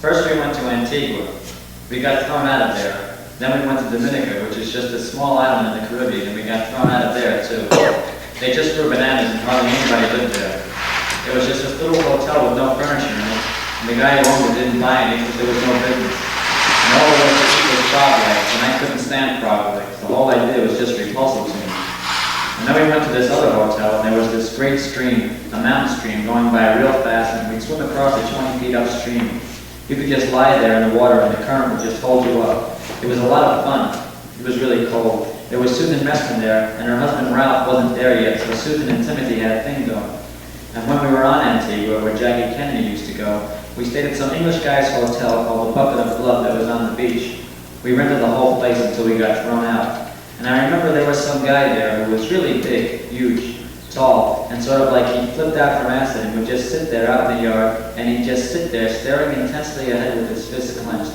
First we went to Antigua. We got thrown out of there. Then we went to Dominica, which is just a small island in the Caribbean, and we got thrown out of there too. They just grew bananas and hardly anybody lived there. It was just this little hotel with no furniture in it, and the guy who owned it didn't buy any because there was no business. And all it was to eat was frog legs, and I couldn't stand frog legs. The whole idea was just repulsive to me. And then we went to this other hotel, and there was this great stream, a mountain stream, going by real fast, and we'd swim across it 20 feet upstream. You could just lie there in the water, and the current would just hold you up. It was a lot of fun. It was really cold. There was Susan Meston there, and her husband Ralph wasn't there yet, so Susan and Timothy had a thing going. And when we were on Antigua, where Jackie Kennedy used to go, we stayed at some English guy's hotel called the Bucket of Blood that was on the beach. We rented the whole place until we got thrown out. And I remember there was some guy there who was really big, huge, tall, and sort of like he flipped out from acid and would just sit there out in the yard, and he'd just sit there staring intensely ahead with his fists clenched.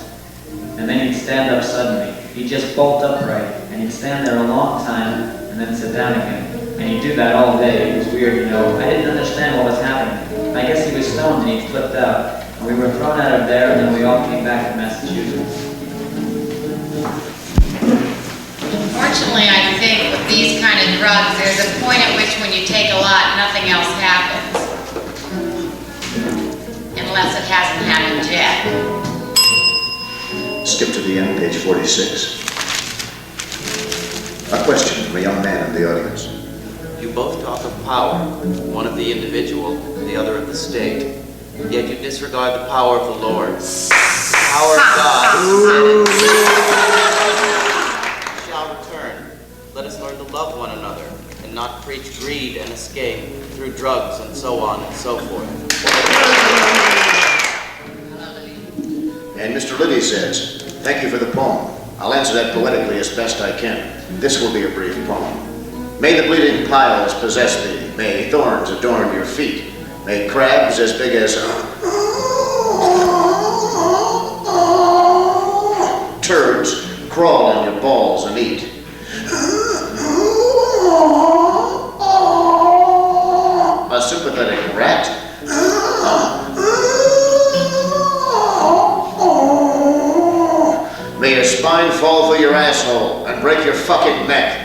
And then he'd stand up suddenly. He'd just bolt upright, and he'd stand there a long time, and then sit down again. And he'd do that all day. It was weird, you know. I didn't understand what was happening. I guess he was stoned and he flipped out. And we were thrown out of there, and then we all came back to Massachusetts. Unfortunately, I think with these kind of drugs, there's a point at which when you take a lot, nothing else happens. Unless it hasn't happened yet. Skip to the end, page 46. A question from a young man in the audience. You both talk of power, one of the individual, the other of the state. Yet you disregard the power of the Lord. The power of God shall return. Let us learn to love one another and not preach greed and escape through drugs and so on and so forth. And Mr. Liddy says, thank you for the poem. I'll answer that poetically as best I can. This will be a brief poem. May the bleeding piles possess thee. May thorns adorn your feet. May crabs as big as turds crawl on your balls and eat. A sympathetic rat may your spine fall through your asshole and break your fucking neck.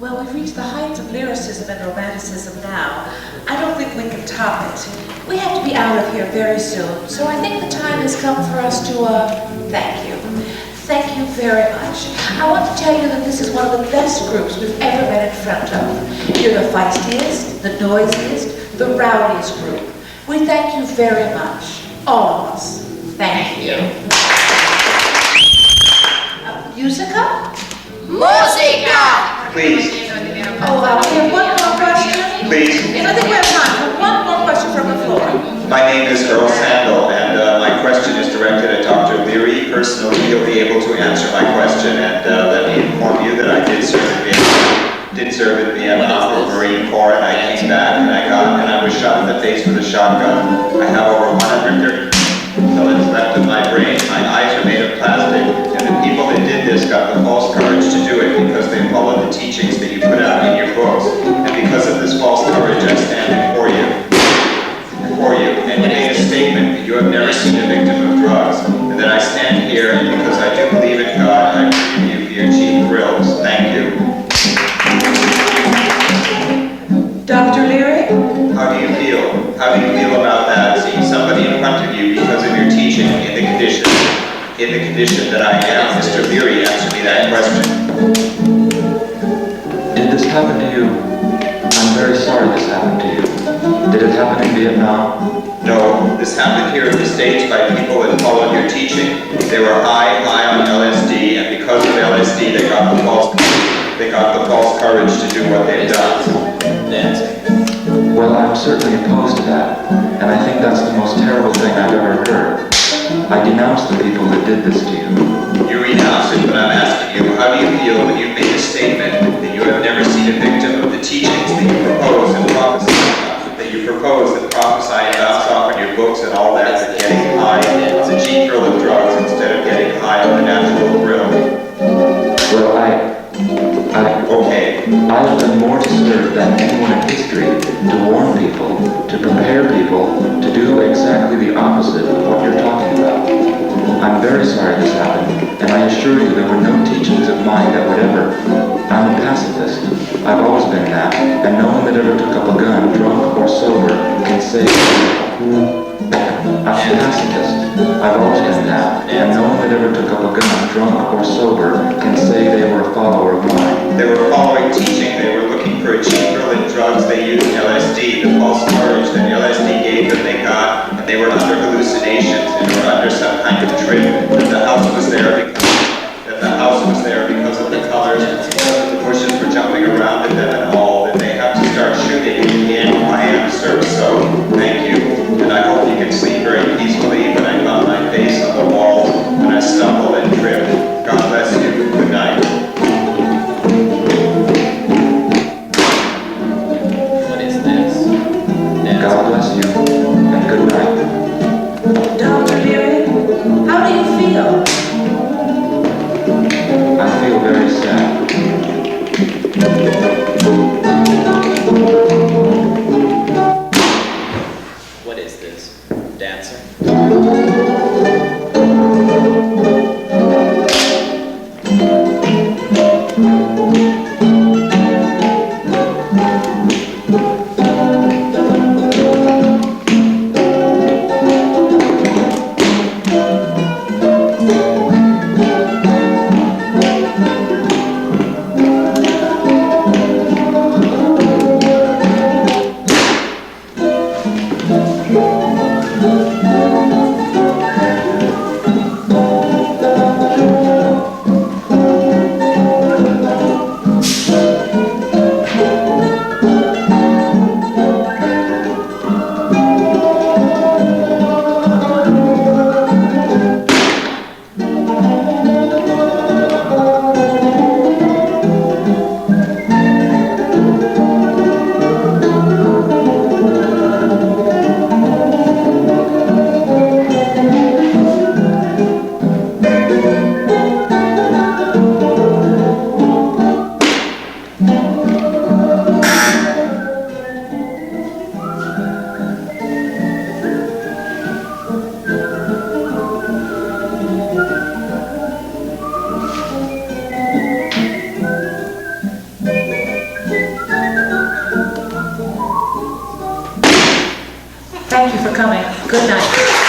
Well, we've reached the heights of lyricism and romanticism now. I don't think we can top it. We have to be out of here very soon, so I think the time has come for us to, thank you. Thank you very much. I want to tell you that this is one of the best groups we've ever been in front of. You're the feistiest, the noisiest, the rowdiest group. We thank you very much, all of us. Thank you. Musica? Musica! Please. Oh, we have one more question? Please. I think we have time for one more question from the floor. My name is Earl Sandel, and my question is directed at Dr. Leary. Personally, he'll be able to answer my question, and let me inform you that I did serve in Vietnam with Marine Corps, and I came back, and I was shot in the face with a shotgun. I have over 130 pellets left in my brain. My eyes are made of plastic, and the people that did this got the false courage to do it because they followed the teachings that you put out in your books. And because of this false courage, I stand before you, and you made a statement that you have never seen a victim of drugs, and that I stand here, and because I do believe in God, I forgive you for your cheap thrills. Thank you. Dr. Leary? How do you feel? How do you feel about that? Seeing somebody in front of you because of your teaching in the condition that I am? Mr. Leary, answer me that question. Did this happen to you? I'm very sorry this happened to you. Did it happen in Vietnam? No, this happened here in the States by people that followed your teaching. They were high on LSD, and because of LSD, they got the false courage to do what they've done. Well, I'm certainly opposed to that, and I think that's the most terrible thing I've ever heard. I denounce the people that did this to you. You renounce it, but I'm asking you, how do you feel when you've made a statement that you have never seen a victim of the teachings that you propose and prophesy and bounce off in your books and all that, but getting high on the cheap thrill of drugs instead of getting high on the natural thrill? Well, I have been more disturbed than anyone in history to warn people, to prepare people to do exactly took up a gun, drunk or sober, can say, I'm a pacifist. I've always been that. And no one that ever took up a gun, drunk or sober, can say they were a follower of mine. They were following teaching. They were looking for a cheaper than drugs. They used LSD, the false courage that LSD gave them, they got, and they were under hallucinations. They were under some kind of trip. That the house was there because of the colors, because the bushes were jumping around in them and all. That they have to start shooting. In the end, my answer. So thank you, and I hope you can sleep very peacefully. But I found my face on the walls, and I stumbled and tripped. God bless you. Good night. What is this? God bless you, and good night. Dr. Leary, how do you feel? I feel very sad. What is this? Dancer? Thank you for coming. Good night.